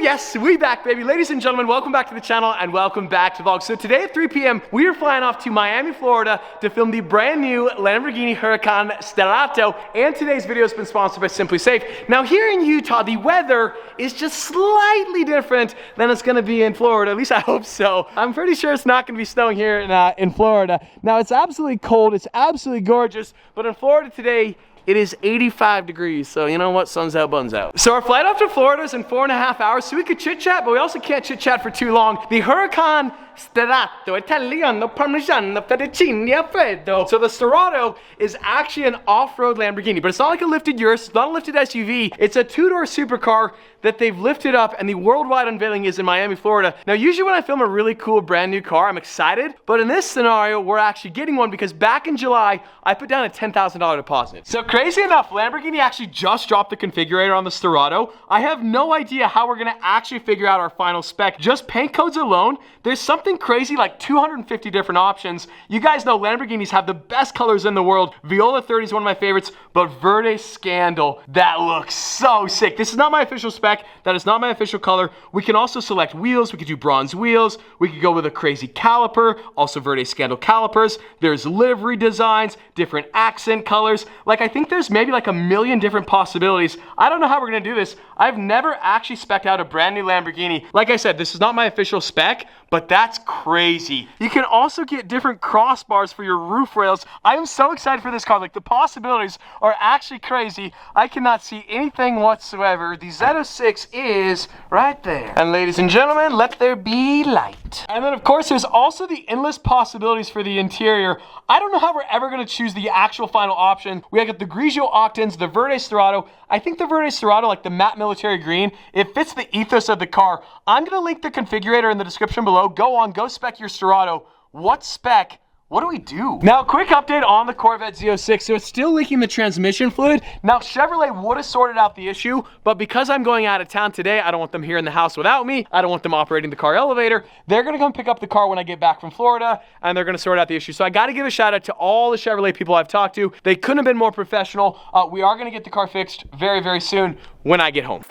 yes, we back, baby. Ladies and gentlemen, welcome back to the channel and welcome back to the vlog. So today at 3 p.m., we are flying off to Miami, Florida to film the brand new Lamborghini Huracan Sterrato. And today's video has been sponsored by SimpliSafe. Now here in Utah, the weather is just slightly different than it's gonna be in Florida. At least I hope so. I'm pretty sure it's not gonna be snowing here in Florida. Now it's absolutely cold, it's absolutely gorgeous, but in Florida today, it is 85 degrees, so you know what? Sun's out, buns out. So our flight off to Florida is in 4.5 hours, so we could chit chat, but we also can't chit chat for too long. The Huracan Sterrato, Italiano, Parmigiano, Fettuccine Alfredo. So the Sterrato is actually an off-road Lamborghini, but it's not like a lifted Urus, it's not a lifted SUV. It's a two-door supercar that they've lifted up, and the worldwide unveiling is in Miami, Florida. Now, usually when I film a really cool brand new car, I'm excited, but in this scenario, we're actually getting one because back in July, I put down a $10,000 deposit. So crazy enough, Lamborghini actually just dropped the configurator on the Sterrato. I have no idea how we're gonna actually figure out our final spec. Just paint codes alone, there's something crazy like 250 different options. You guys know Lamborghinis have the best colors in the world. Viola 30 is one of my favorites, but Verde Scandal, that looks so sick. This is not my official spec. That is not my official color. We can also select wheels. We could do bronze wheels. We could go with a crazy caliper, also Verde Scandal calipers. There's livery designs, different accent colors. Like, I think there's maybe like a million different possibilities. I don't know how we're gonna do this. I've never actually spec'd out a brand new Lamborghini. Like I said, this is not my official spec, but that's crazy. You can also get different crossbars for your roof rails. I am so excited for this car. Like, the possibilities are actually crazy. I cannot see anything whatsoever. The Z06 is right there. And ladies and gentlemen, let there be light. And then of course, there's also the endless possibilities for the interior. I don't know how we're ever gonna choose the actual final option. We got the Grigio Octans, the Verde Sterrato. I think the Verde Sterrato, like the matte military green, it fits the ethos of the car. I'm gonna link the configurator in the description below. Go spec your Sterrato. What spec? What do we do? Now, quick update on the Corvette Z06. So it's still leaking the transmission fluid. Now, Chevrolet would have sorted out the issue, but because I'm going out of town today, I don't want them here in the house without me. I don't want them operating the car elevator. They're gonna come pick up the car when I get back from Florida, and they're gonna sort out the issue. So I gotta give a shout out to all the Chevrolet people I've talked to. They couldn't have been more professional. We are gonna get the car fixed very, very soon when I get home.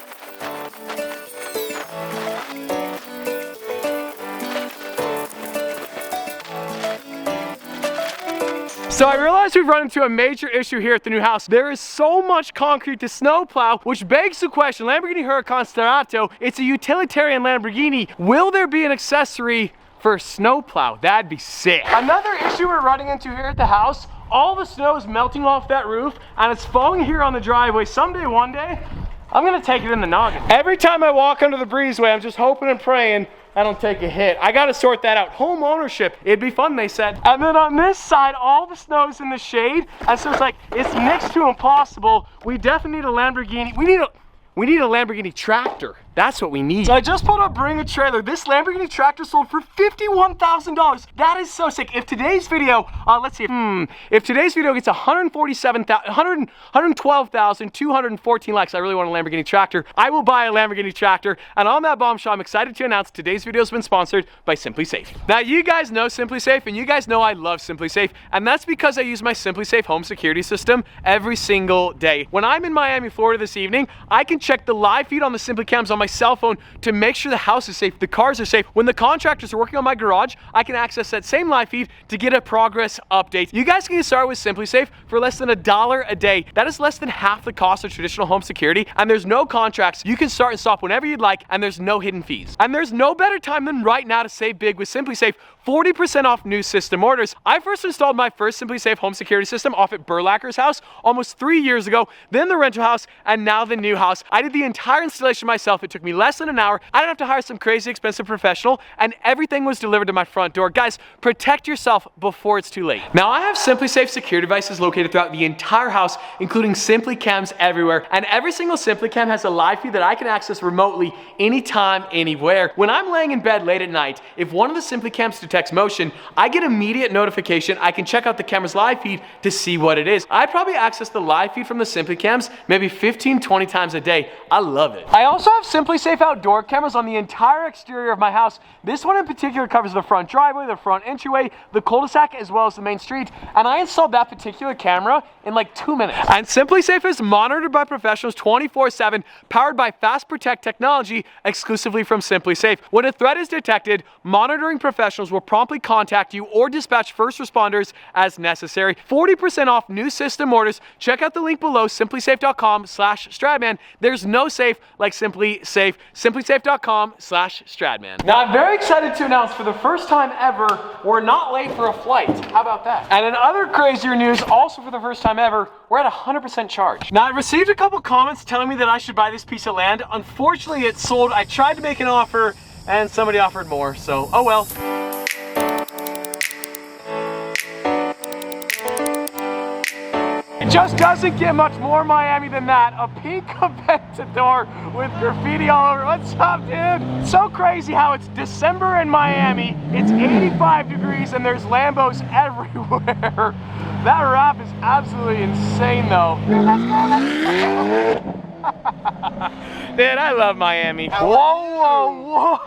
So I realized we've run into a major issue here at the new house. There is so much concrete to snowplow, which begs the question, Lamborghini Huracan Sterrato, it's a utilitarian Lamborghini. Will there be an accessory for a snowplow? That'd be sick. Another issue we're running into here at the house, all the snow is melting off that roof and it's falling here on the driveway. Someday, one day, I'm gonna take it in the noggin. Every time I walk under the breezeway, I'm just hoping and praying I don't take a hit. I gotta sort that out. Home ownership, it'd be fun, they said. And then on this side, all the snow's in the shade, and so it's like, it's next to impossible. We definitely need a Lamborghini. We need a Lamborghini tractor. That's what we need. So I just pulled up Bring a Trailer. This Lamborghini tractor sold for $51,000. That is so sick. If today's video, let's see, if today's video gets 112,214 likes, I really want a Lamborghini tractor, I will buy a Lamborghini tractor. And on that bombshell, I'm excited to announce today's video has been sponsored by SimpliSafe. Now, you guys know SimpliSafe, and you guys know I love SimpliSafe, and that's because I use my SimpliSafe home security system every single day. When I'm in Miami, Florida this evening, I can check the live feed on the SimpliCams on my cell phone to make sure the house is safe, the cars are safe. When the contractors are working on my garage, I can access that same live feed to get a progress update. You guys can get started with SimpliSafe for less than $1 a day. That is less than half the cost of traditional home security, and there's no contracts. You can start and stop whenever you'd like, and there's no hidden fees. And there's no better time than right now to save big with SimpliSafe. 40% off new system orders. I first installed my first SimpliSafe home security system off at Burlacker's house almost 3 years ago, then the rental house, and now the new house. I did the entire installation myself. It took me less than an hour. I didn't have to hire some crazy expensive professional, and everything was delivered to my front door. Guys, protect yourself before it's too late. Now, I have SimpliSafe security devices located throughout the entire house, including SimpliCams everywhere, and every single SimpliCam has a live feed that I can access remotely anytime, anywhere. When I'm laying in bed late at night, if one of the SimpliCams detects motion, I get immediate notification. I can check out the camera's live feed to see what it is. I probably access the live feed from the SimpliCams maybe 15, 20 times a day. day. I love it. I also have SimpliSafe outdoor cameras on the entire exterior of my house. This one in particular covers the front driveway, the front entryway, the cul-de-sac, as well as the main street. And I installed that particular camera in like 2 minutes. And SimpliSafe is monitored by professionals 24/7, powered by Fast Protect technology exclusively from SimpliSafe. When a threat is detected, monitoring professionals will promptly contact you or dispatch first responders as necessary. 40% off new system orders. Check out the link below, simplisafe.com/Stradman. There's no safe like SimpliSafe. simplisafe.com/Stradman. Now I'm very excited to announce for the first time ever, we're not late for a flight. How about that? And in other crazier news, also for the first time ever, we're at 100% charge. Now I've received a couple comments telling me that I should buy this piece of land. Unfortunately, it's sold. I tried to make an offer and somebody offered more, so oh well. It just doesn't get much more Miami than that. A pink Aventador with graffiti all over. What's up, dude? So crazy how it's December in Miami, it's 85 degrees and there's Lambos everywhere. That wrap is absolutely insane though. Dude, I love Miami. Whoa.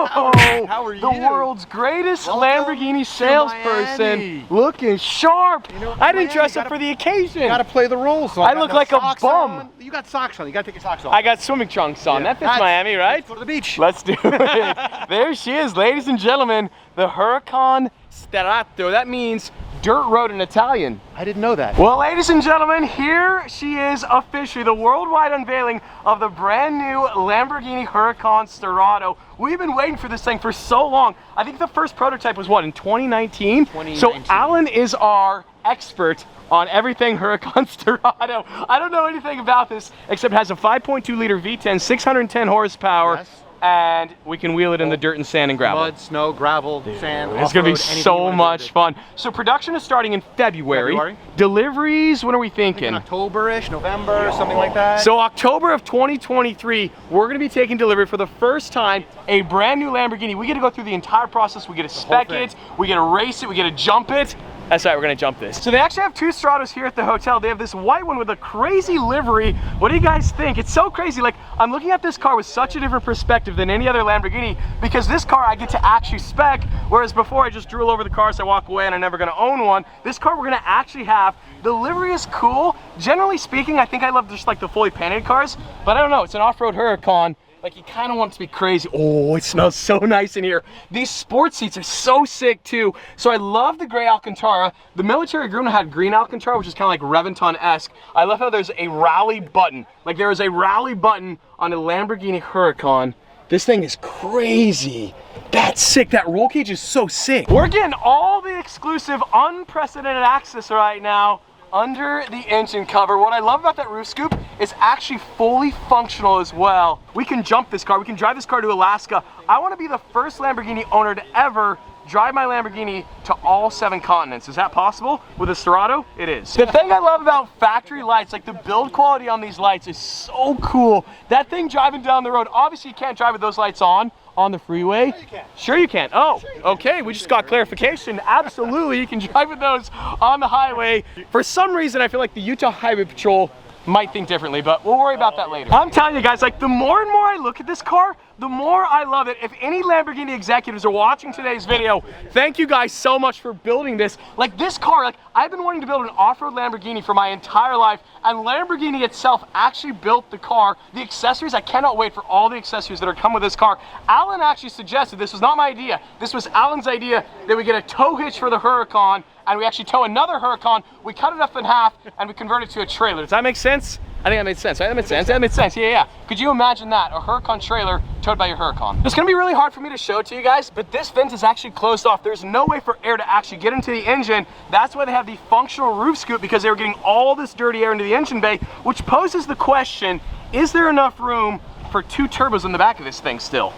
How are you? The world's greatest Lamborghini salesperson. Looking sharp. You know, I didn't dress up for the occasion. You gotta play the roles. So I look like a bum. On. You got socks on. You gotta take your socks off. I got swimming trunks on. That fits Miami, right? Let's go to the beach. Let's do it. There she is, ladies and gentlemen. The Huracan Sterrato. That means dirt road in Italian. I didn't know that. Well, ladies and gentlemen, here she is officially, the worldwide unveiling of the brand new Lamborghini Huracan Sterrato. We've been waiting for this thing for so long. I think the first prototype was what, in 2019? 2019. So Alan is our expert on everything Huracan Sterrato. I don't know anything about this except it has a 5.2 liter V10, 610 horsepower. Yes. And we can wheel it in the dirt and sand and gravel. Mud, snow, gravel, sand. It's going to be so much fun. So production is starting in February. Deliveries, when are we thinking? October-ish, November, something like that. So October of 2023, we're going to be taking delivery for the first time a brand new Lamborghini. We get to go through the entire process. We get to spec it, we get to race it, we get to jump it. That's right, we're gonna jump this. So they actually have 2 Sterratos here at the hotel. They have this white one with a crazy livery. What do you guys think? It's so crazy. Like, I'm looking at this car with such a different perspective than any other Lamborghini because this car I get to actually spec, whereas before I just drool over the car so I walk away and I'm never gonna own one. This car we're gonna actually have. The livery is cool. Generally speaking, I think I love just like the fully painted cars, but I don't know, it's an off-road Huracan. Like, you kind of want it to be crazy. Oh, it smells so nice in here. These sports seats are so sick too. So I love the gray Alcantara. The military groom had green Alcantara, which is kind of like Reventon-esque. I love how there's a rally button. Like, there is a rally button on a Lamborghini Huracan. This thing is crazy. That's sick. That roll cage is so sick. We're getting all the exclusive, unprecedented access right now under the engine cover. What I love about that roof scoop is actually fully functional as well. We can jump this car. We can drive this car to Alaska. I want to be the first Lamborghini owner to ever drive my Lamborghini to all 7 continents. Is that possible with a Sterrato? It is. The thing I love about factory lights, like the build quality on these lights is so cool. That thing driving down the road, obviously you can't drive with those lights on the freeway. Sure you can. Sure you can. Oh, sure you can. Okay, we just got clarification. Absolutely, you can drive with those on the highway. For some reason, I feel like the Utah Highway Patrol might think differently, but we'll worry about that later. I'm telling you guys, like, the more and more I look at this car, the more I love it. If any Lamborghini executives are watching today's video, thank you guys so much for building this. Like, this car, like, I've been wanting to build an off-road Lamborghini for my entire life, and Lamborghini itself actually built the car. The accessories, I cannot wait for all the accessories that are come with this car. Alan actually suggested, this was not my idea, this was Alan's idea, that we get a tow hitch for the Huracan, and we actually tow another Huracan, we cut it up in half, and we convert it to a trailer. Does that make sense? I think that made sense, right? That made sense. That made sense. Yeah. Could you imagine that? A Huracan trailer towed by your Huracan. It's gonna be really hard for me to show it to you guys, but this vent is actually closed off. There's no way for air to actually get into the engine. That's why they have the functional roof scoop, because they were getting all this dirty air into the engine bay, which poses the question, is there enough room for 2 turbos in the back of this thing still?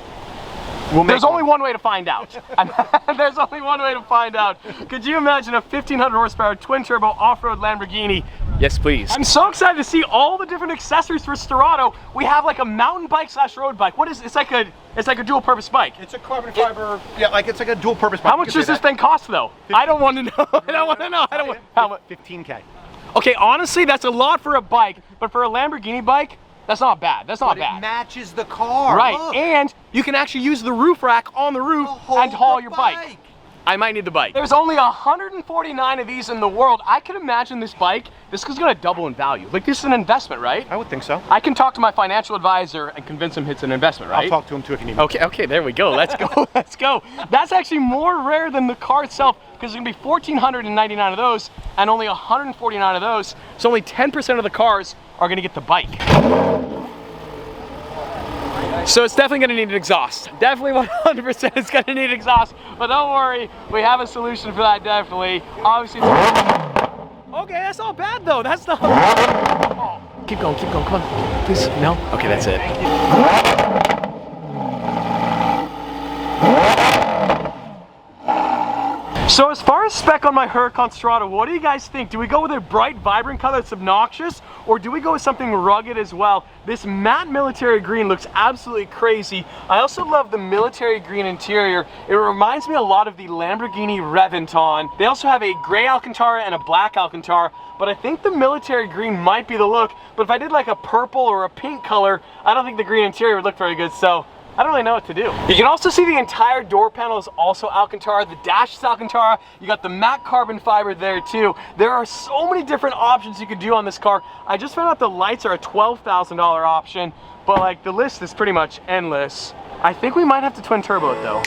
There's only one way to find out. There's only one way to find out. Could you imagine a 1500 horsepower twin turbo off-road Lamborghini? Yes, please. I'm so excited to see all the different accessories for Sterrato. We have like a mountain bike / road bike. What is it? It's like a dual purpose bike. It's a carbon fiber. Yeah, like it's like a dual purpose bike. How much does this thing cost though? I don't want to know. I don't want to know. How much? 15K. Okay, honestly, that's a lot for a bike, but for a Lamborghini bike, That's not bad. That's not But bad. It matches the car. Right, Look. and you can actually use the roof rack on the roof and haul your bike. I might need the bike. There's only 149 of these in the world. I can imagine this bike, this is gonna double in value. Like, this is an investment, right? I would think so. I can talk to my financial advisor and convince him it's an investment, right? I'll talk to him too if you need me. Okay, there we go. Let's go, let's go. That's actually more rare than the car itself, because there's gonna be 1,499 of those and only 149 of those. So only 10% of the cars are gonna get the bike. So it's definitely gonna need an exhaust. Definitely 100% it's gonna need exhaust, but don't worry, we have a solution for that, definitely. Obviously, okay, that's not bad though. That's the, oh. Keep going, come on. Please, no? Okay, that's it. So as far as spec on my Huracan Sterrato, what do you guys think? Do we go with a bright, vibrant color that's obnoxious, or do we go with something rugged as well? This matte military green looks absolutely crazy. I also love the military green interior. It reminds me a lot of the Lamborghini Reventon. They also have a gray Alcantara and a black Alcantara, but I think the military green might be the look. But if I did like a purple or a pink color, I don't think the green interior would look very good, so I don't really know what to do. You can also see the entire door panel is also Alcantara. The dash is Alcantara. You got the matte carbon fiber there too. There are so many different options you could do on this car. I just found out the lights are a $12,000 option, but like the list is pretty much endless. I think we might have to twin turbo it though.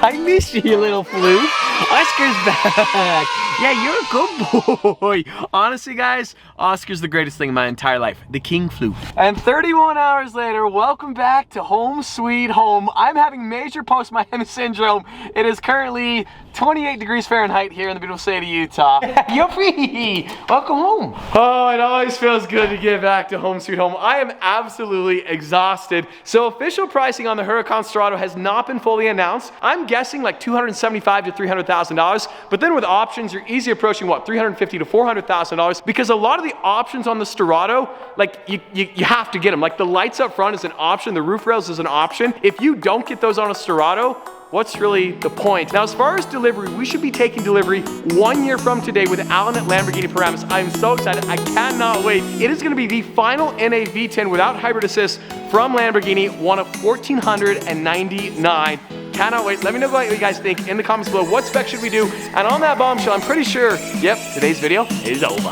I miss you, you little fluke. Oscar's back. Yeah, you're a good boy. Honestly, guys, Oscar's the greatest thing in my entire life. The king fluke. And 31 hours later, welcome back to home sweet home. I'm having major post-Miami syndrome. It is currently 28 degrees Fahrenheit here in the beautiful state of Utah. Yuppie! Welcome home. Oh, it always feels good to get back to home sweet home. I am absolutely exhausted. So official pricing on the Huracan Sterrato has not been fully announced. I'm guessing like $275,000 to $300,000, but then with options, you're easily approaching what, $350,000 to $400,000, because a lot of the options on the Sterrato, like you have to get them. Like the lights up front is an option, the roof rails is an option. If you don't get those on a Sterrato, what's really the point? Now, as far as delivery, we should be taking delivery 1 year from today with Alan at Lamborghini Paramus. I'm so excited, I cannot wait. It is gonna be the final NA V10 without hybrid assist from Lamborghini, one of 1,499. Cannot wait. Let me know what you guys think in the comments below. What spec should we do? And on that bombshell, I'm pretty sure, yep, today's video is over.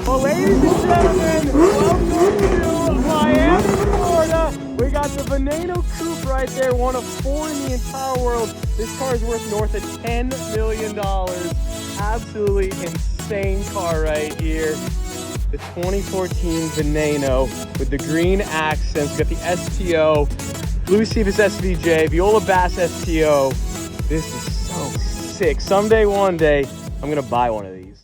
Well, ladies and gentlemen, welcome to Miami, Florida. We got the Veneno Coupe right there, one of 4 in the entire world. This car is worth north of $10 million. Absolutely insane car right here. The 2014 Veneno with the green accents. We got the STO, Blue Cephas SVJ, Viola Bass STO. This is so sick. Someday, one day, I'm gonna buy one of these.